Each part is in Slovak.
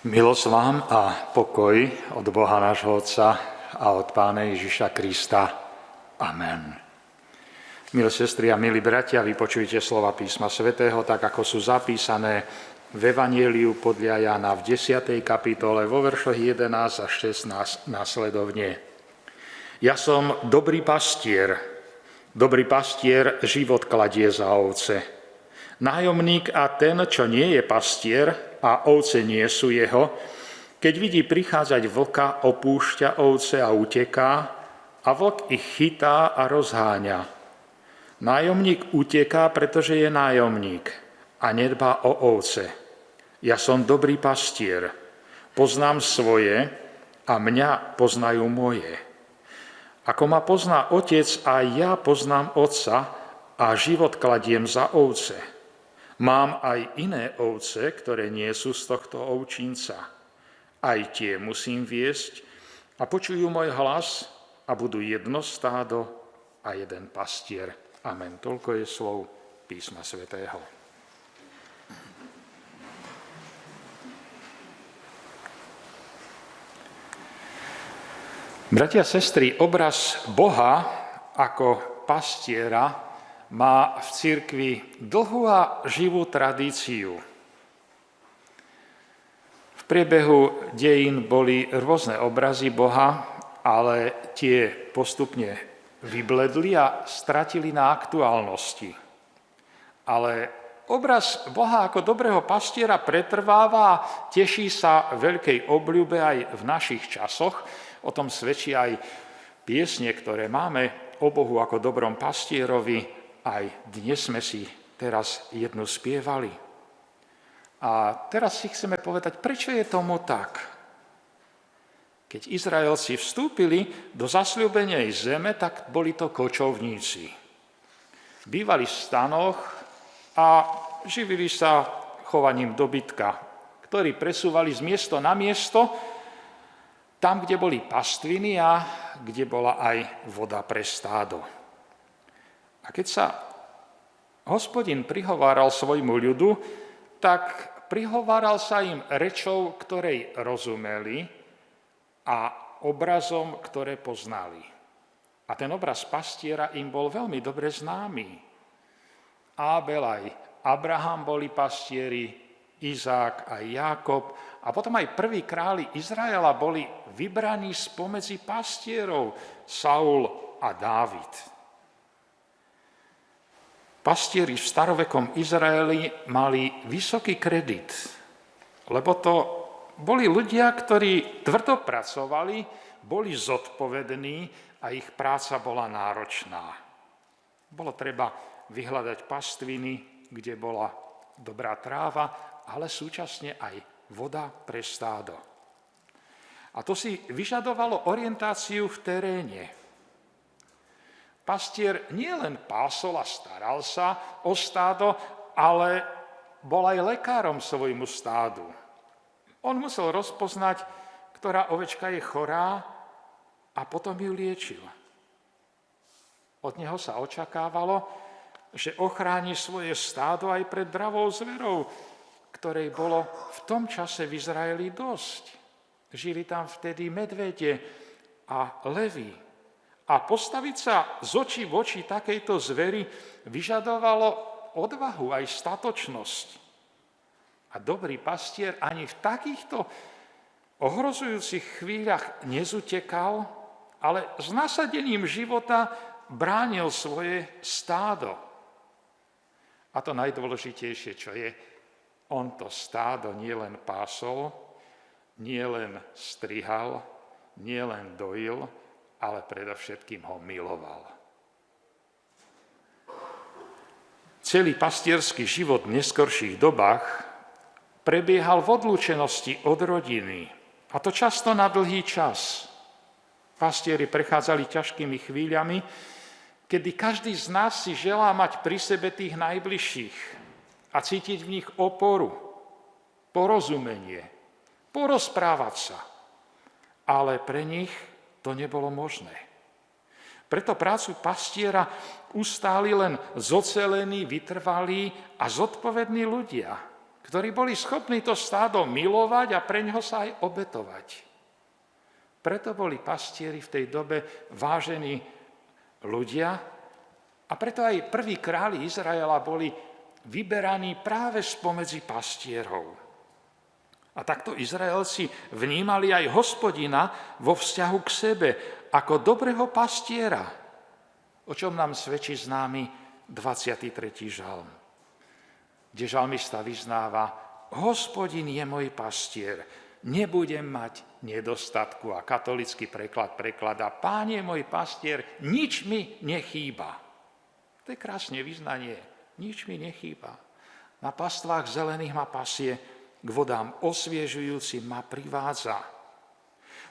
Milosť vám a pokoj od Boha nášho Otca a od Pána Ježiša Krista. Amen. Milé sestry a milí bratia, vypočujte slova písma svätého, tak ako sú zapísané v Evanjeliu podľa Jána v 10. kapitole vo veršoch 11 až 16 nasledovne. Ja som dobrý pastier život kladie za ovce. Nájomník a ten, čo nie je pastier a ovce nie sú jeho, keď vidí prichádzať vlka, opúšťa ovce a uteká a vlk ich chytá a rozháňa. Nájomník uteká, pretože je nájomník a nedbá o ovce. Ja som dobrý pastier, poznám svoje a mňa poznajú moje. Ako ma pozná otec, a ja poznám otca a život kladiem za ovce. Mám aj iné ovce, ktoré nie sú z tohto ovčínca. Aj tie musím viesť a počujú môj hlas a budú jedno stádo a jeden pastier. Amen. Toľko je slov písma svätého. Bratia a sestry, obraz Boha ako pastiera má v cirkvi dlhú a živú tradíciu. V priebehu dejín boli rôzne obrazy Boha, ale tie postupne vybledli a stratili na aktuálnosti. Ale obraz Boha ako dobrého pastiera pretrváva a teší sa veľkej obľúbe aj v našich časoch. O tom svedčí aj piesne, ktoré máme o Bohu ako dobrom pastierovi. Aj dnes sme si teraz jednu spievali. A teraz si chceme povedať, prečo je tomu tak. Keď Izraelci vstúpili do zasľúbenej zeme, tak boli to kočovníci. Bývali v stanoch a živili sa chovaním dobytka, ktorí presúvali z miesto na miesto, tam, kde boli pastviny a kde bola aj voda pre stádo. A keď sa Hospodin prihováral svojmu ľudu, tak prihováral sa im rečou, ktorej rozumeli a obrazom, ktoré poznali. A ten obraz pastiera im bol veľmi dobre známy. Ábel aj Abraham boli pastieri, Izák aj Jákob a potom aj prví králi Izraela boli vybraní spomedzi pastierov Saul a Dávid. Pastieri v starovekom Izraeli mali vysoký kredit, lebo to boli ľudia, ktorí tvrdo pracovali, boli zodpovední a ich práca bola náročná. Bolo treba vyhľadať pastviny, kde bola dobrá tráva, ale súčasne aj voda pre stádo. A to si vyžadovalo orientáciu v teréne. Pastier nielen pásol a staral sa o stádo, ale bol aj lekárom svojmu stádu. On musel rozpoznať, ktorá ovečka je chorá a potom ju liečil. Od neho sa očakávalo, že ochráni svoje stádo aj pred dravou zverou, ktorej bolo v tom čase v Izraeli dosť. Žili tam vtedy medvede a levy. A postaviť sa z očí v oči takejto zveri vyžadovalo odvahu aj statočnosť. A dobrý pastier ani v takýchto ohrozujúcich chvíľach nezutekal, ale s nasadením života bránil svoje stádo. A to najdôležitejšie, čo je, on to stádo nielen pásol, nielen strihal, nielen dojil, ale predovšetkým ho miloval. Celý pastierský život v neskorších dobách prebiehal v odlúčenosti od rodiny, a to často na dlhý čas. Pastieri prechádzali ťažkými chvíľami, kedy každý z nás si želá mať pri sebe tých najbližších a cítiť v nich oporu, porozumenie, porozprávať sa. Ale pre nich to nebolo možné. Preto prácu pastiera ustáli len zocelení, vytrvalí a zodpovední ľudia. ktorí boli schopní to stádo milovať a preňho sa aj obetovať. Preto boli pastieri v tej dobe vážení ľudia a preto aj prví králi Izraela boli vyberaní práve spomedzi pastierov. A takto Izraelci vnímali aj Hospodina vo vzťahu k sebe ako dobrého pastiera, o čom nám svedčí známy 23. žalm, kde žalmista vyznáva: Hospodin je môj pastier, nebudem mať nedostatku. A katolický preklad prekladá: Pán je môj pastier, nič mi nechýba. To je krásne vyznanie, nič mi nechýba. Na pastvách zelených ma pasie, k vodám osviežujúcim ma privádza.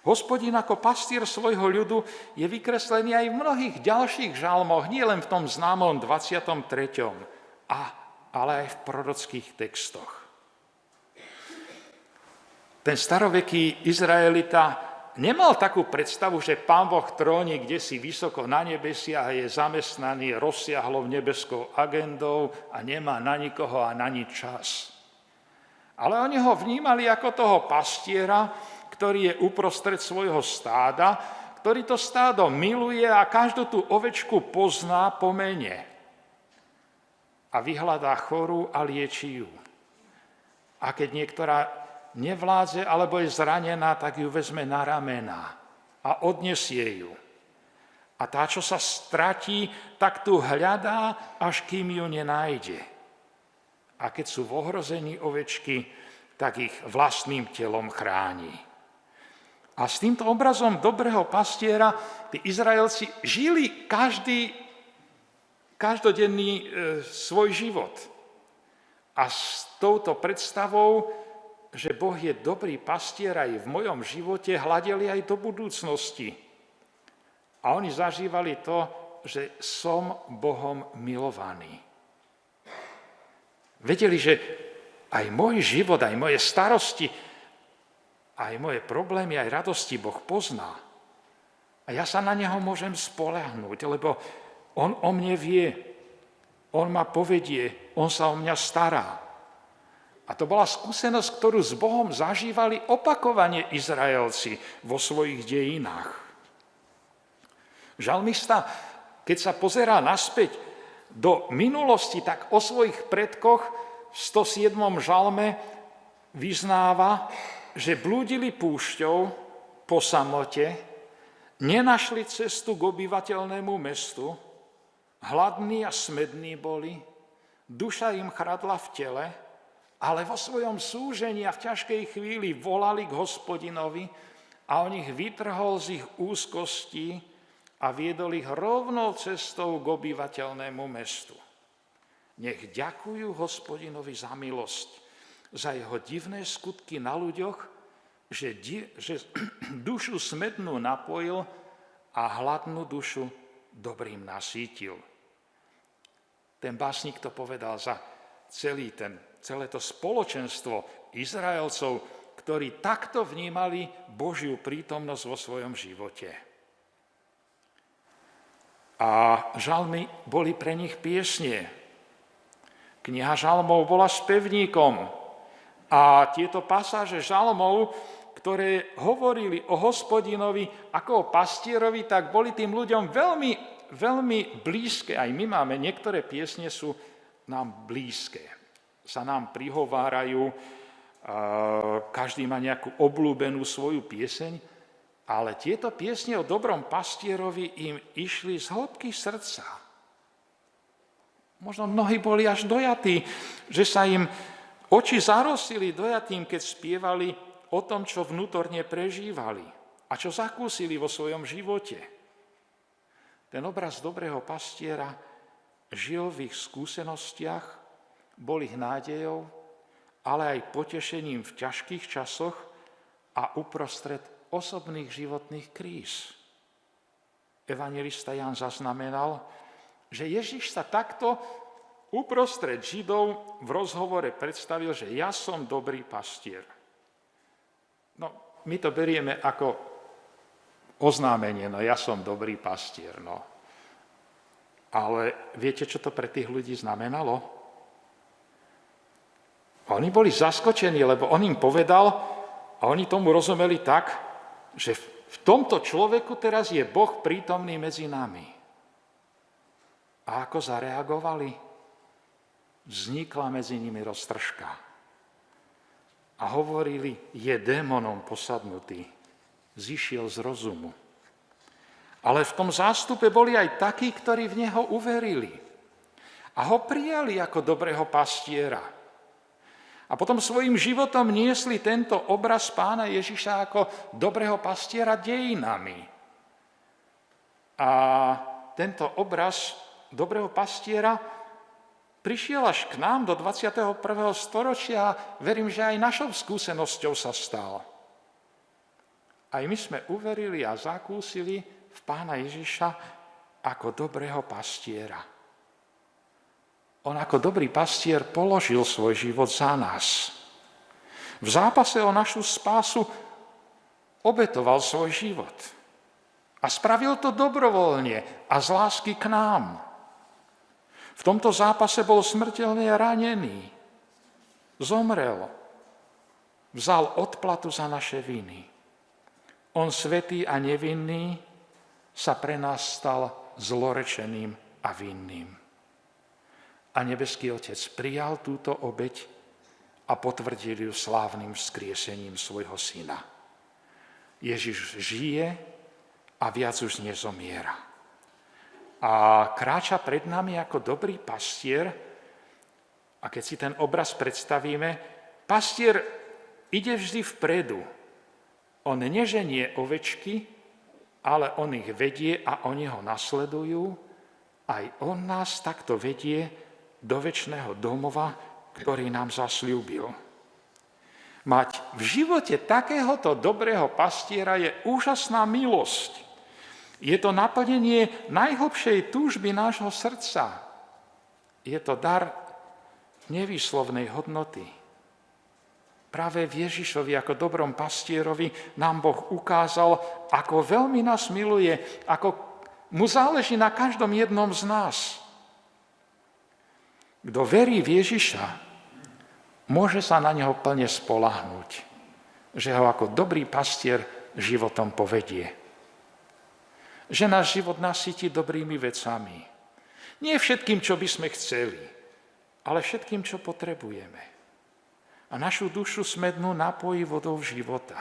Hospodin ako pastier svojho ľudu je vykreslený aj v mnohých ďalších žalmoch, nie len v tom známom 23., ale aj v prorockých textoch. Ten staroveký Izraelita nemal takú predstavu, že Pán Boh tróni kdesi vysoko na nebesiach a je zamestnaný rozsiahlou nebeskou agendou a nemá na nikoho a na nič čas. Ale oni ho vnímali ako toho pastiera, ktorý je uprostred svojho stáda, ktorý to stádo miluje a každú tú ovečku pozná po mene. A vyhľadá chorú a lieči ju. A keď niektorá nevládze alebo je zranená, tak ju vezme na ramená a odnesie ju. A tá, čo sa stratí, tak tu hľadá, až kým ju nenájde. A keď sú v ohrození ovečky, tak ich vlastným telom chráni. A s týmto obrazom dobrého pastiera tí Izraelci žili každodenný svoj život. A s touto predstavou, že Boh je dobrý pastier aj v mojom živote, hľadeli aj do budúcnosti. A oni zažívali to, že som Bohom milovaný. Vedeli, že aj môj život, aj moje starosti, aj moje problémy, aj radosti Boh pozná. A ja sa na Neho môžem spoľahnúť, lebo On o mne vie, On ma povedie, On sa o mňa stará. A to bola skúsenosť, ktorú s Bohom zažívali opakovane Izraelci vo svojich dejinách. Žalmista, keď sa pozerá naspäť do minulosti, tak o svojich predkoch v 107. žalme vyznáva, že blúdili púšťou po samote, nenašli cestu k obyvateľnému mestu, hladní a smední boli, duša im chradla v tele, ale vo svojom súžení a v ťažkej chvíli volali k Hospodinovi a on ich vytrhol z ich úzkostí a viedol ich rovnou cestou k obyvateľnému mestu. Nech ďakujú Hospodinovi za milosť, za jeho divné skutky na ľuďoch, že dušu smednú napojil a hladnú dušu dobrým nasýtil. Ten básnik to povedal za celé to spoločenstvo Izraelcov, ktorí takto vnímali Božiu prítomnosť vo svojom živote. A žalmy boli pre nich piesne. Kniha žalmov bola spevníkom. A tieto pasáže žalmov, ktoré hovorili o Hospodinovi ako o pastierovi, tak boli tým ľuďom veľmi, veľmi blízke. Aj my máme, niektoré piesne sú nám blízke. Sa nám prihovárajú, každý má nejakú obľúbenú svoju pieseň, ale tieto piesne o dobrom pastierovi im išli z hĺbky srdca. Možno mnohí boli až dojatí, že sa im oči zarosili dojatým, keď spievali o tom, čo vnútorne prežívali a čo zakúsili vo svojom živote. Ten obraz dobrého pastiera žil v ich skúsenostiach, bol ich nádejou, ale aj potešením v ťažkých časoch a uprostred osobných životných kríz. Evanjelista Ján zaznamenal, že Ježiš sa takto uprostred Židov v rozhovore predstavil, že ja som dobrý pastier. No, my to berieme ako oznámenie, no ja som dobrý pastier, no. Ale viete, čo to pre tých ľudí znamenalo? Oni boli zaskočení, lebo on im povedal a oni tomu rozumeli tak, že v tomto človeku teraz je Boh prítomný medzi nami. A ako zareagovali? Vznikla medzi nimi roztržka. A hovorili, je démonom posadnutý, zišiel z rozumu. Ale v tom zástupe boli aj takí, ktorí v neho uverili a ho prijali ako dobrého pastiera. A potom svojim životom niesli tento obraz Pána Ježiša ako dobrého pastiera dejinami. A tento obraz dobrého pastiera prišiel až k nám do 21. storočia a verím, že aj našou skúsenosťou sa stal. Aj my sme uverili a zakúsili v Pána Ježiša ako dobrého pastiera. On ako dobrý pastier položil svoj život za nás. V zápase o našu spásu obetoval svoj život. A spravil to dobrovoľne a z lásky k nám. V tomto zápase bol smrteľne ranený. Zomrel. Vzal odplatu za naše viny. On, svätý a nevinný, sa pre nás stal zlorečeným a vinným. A nebeský Otec prijal túto obeť a potvrdil ju slávnym vzkriesením svojho syna. Ježiš žije a viac už nezomiera. A kráča pred nami ako dobrý pastier. A keď si ten obraz predstavíme, pastier ide vždy vpredu. On neženie ovečky, ale on ich vedie a oni ho nasledujú. Aj on nás takto vedie do večného domova, ktorý nám zasľúbil. Mať v živote takéhoto dobrého pastiera je úžasná milosť. Je to naplnenie najhlbšej túžby nášho srdca. Je to dar nevýslovnej hodnoty. Práve v Ježišovi ako dobrom pastierovi nám Boh ukázal, ako veľmi nás miluje, ako mu záleží na každom jednom z nás. Kto verí v Ježiša, môže sa na neho plne spoľahnúť, že ho ako dobrý pastier životom povedie. Že náš život nasytí dobrými vecami. Nie všetkým, čo by sme chceli, ale všetkým, čo potrebujeme. A našu dušu smednú napojí vodou života.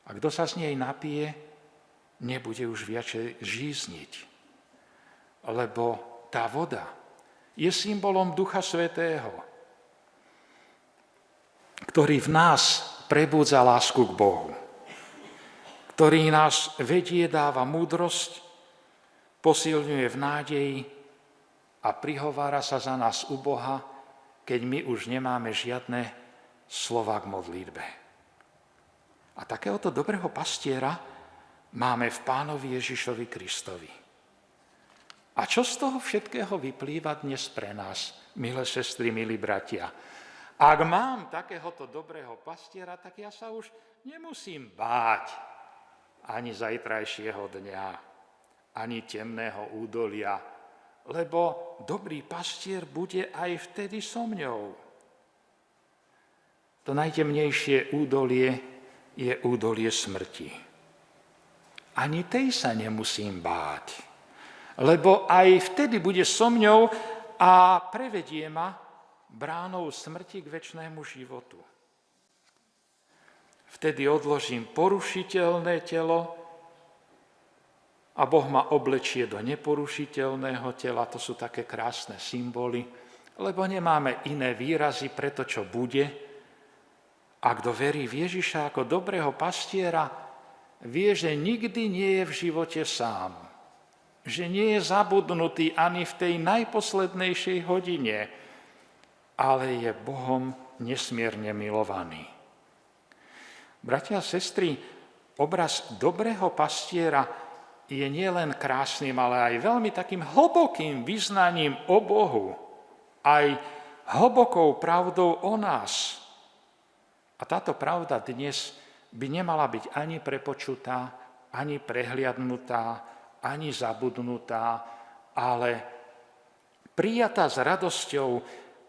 A kto sa z nej napije, nebude už viacej žízniť. Lebo tá voda je symbolom Ducha Svätého, ktorý v nás prebúdza lásku k Bohu, ktorý nás vedie, dáva múdrosť, posilňuje v nádeji a prihovára sa za nás u Boha, keď my už nemáme žiadne slova k modlitbe. A takéhoto dobrého pastiera máme v Pánovi Ježišovi Kristovi. A čo z toho všetkého vyplýva dnes pre nás, milé sestry, milí bratia? Ak mám takéhoto dobrého pastiera, tak ja sa už nemusím báť ani zajtrajšieho dňa, ani temného údolia, lebo dobrý pastier bude aj vtedy so mňou. To najtemnejšie údolie je údolie smrti. Ani tej sa nemusím báť, lebo aj vtedy bude so mňou a prevedie ma bránou smrti k večnému životu. Vtedy odložím porušiteľné telo a Boh ma oblečie do neporušiteľného tela. To sú také krásne symboly, lebo nemáme iné výrazy pre to, čo bude. A kto verí v Ježiša ako dobrého pastiera, vie, že nikdy nie je v živote sám. Že nie je zabudnutý ani v tej najposlednejšej hodine, ale je Bohom nesmierne milovaný. Bratia a sestry, obraz dobrého pastiera je nielen krásnym, ale aj veľmi takým hlbokým vyznaním o Bohu, aj hlbokou pravdou o nás. A táto pravda dnes by nemala byť ani prepočutá, ani prehliadnutá, ani zabudnutá, ale prijatá s radosťou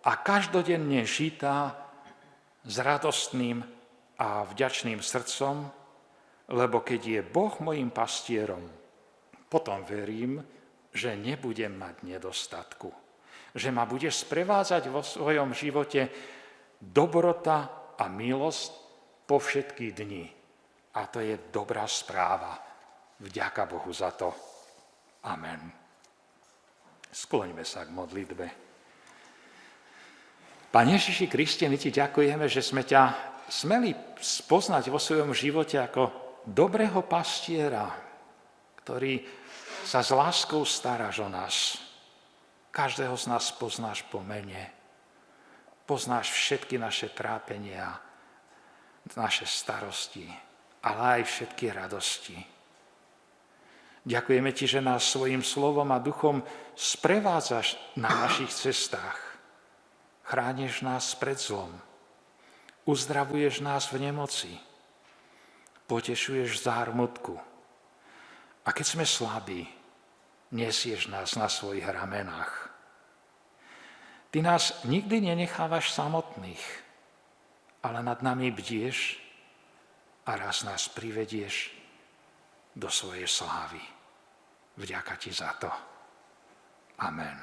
a každodenne žitá s radostným a vďačným srdcom, lebo keď je Boh mojím pastierom, potom verím, že nebudem mať nedostatku, že ma bude sprevádzať vo svojom živote dobrota a milosť po všetky dni. A to je dobrá správa. Vďaka Bohu za to. Amen. Skloňme sa k modlitbe. Pane Ježiši Kriste, my ti ďakujeme, že sme ťa smeli spoznať vo svojom živote ako dobrého pastiera, ktorý sa s láskou staráš o nás. Každého z nás poznáš po mene. Poznáš všetky naše trápenia, naše starosti, ale aj všetky radosti. Ďakujeme ti, že nás svojim slovom a duchom sprevádzaš na našich cestách. Chrániš nás pred zlom. Uzdravuješ nás v nemoci. Potešuješ v zármutku. A keď sme slabí, nesieš nás na svojich ramenách. Ty nás nikdy nenechávaš samotných, ale nad nami bdieš a raz nás privedieš do svojej slávy. Vďaka ti za to. Amen.